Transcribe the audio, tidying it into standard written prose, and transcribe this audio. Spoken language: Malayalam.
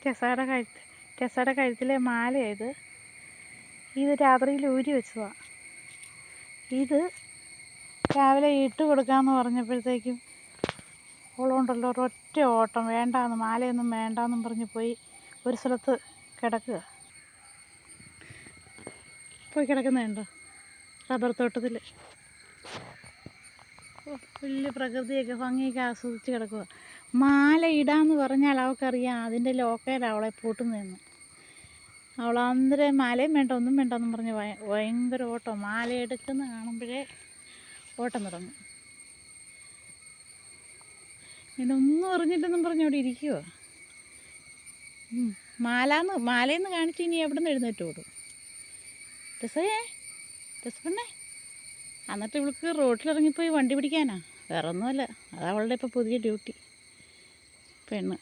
ടെസയുടെ കഴുത്തിലെ മാലയായത്. ഇത് രാത്രിയിൽ ഊരി വെച്ചതാണ്. ഇത് രാവിലെ ഇട്ട് കൊടുക്കാമെന്ന് പറഞ്ഞപ്പോഴത്തേക്കും ഓളുണ്ടല്ലോ ഒരൊറ്റ ഓട്ടം. വേണ്ടാന്ന്, മാലയൊന്നും വേണ്ടാന്നും പറഞ്ഞ് പോയി ഒരു സ്ഥലത്ത് കിടക്കുക. പോയി കിടക്കുന്നുണ്ടോ റബ്ബർ തോട്ടത്തിൽ. വലിയ പ്രകൃതിയൊക്കെ ഭംഗിയൊക്കെ ആസ്വദിച്ച് കിടക്കുക. മാല ഇടാമെന്ന് പറഞ്ഞാൽ അവൾക്കറിയാം അതിൻ്റെ ലോക്കയിലാണ് അവളെ പൂട്ടുന്നതെന്ന്. അവൾ അന്നേരം മാലയും വേണ്ട ഒന്നും വേണ്ടെന്നും പറഞ്ഞ് ഭയങ്കര ഓട്ടം. മാല എടുക്കുന്ന കാണുമ്പോഴേ ഓട്ടം തുടങ്ങും. ഇതൊന്നും അറിഞ്ഞില്ലെന്നും പറഞ്ഞ് അവിടെ ഇരിക്കുവോ. മാലയെന്ന് കാണിച്ച് ഇനി എവിടെ നിന്ന് എഴുന്നേറ്റ് ഓടും. രസപ്പെണ്ണേ. എന്നിട്ട് ഇവൾക്ക് റോട്ടിലിറങ്ങിപ്പോയി വണ്ടി പിടിക്കാനാ, വേറെ ഒന്നുമല്ല. അതവളുടെ ഇപ്പോൾ പുതിയ ഡ്യൂട്ടി. പെണ്ണ്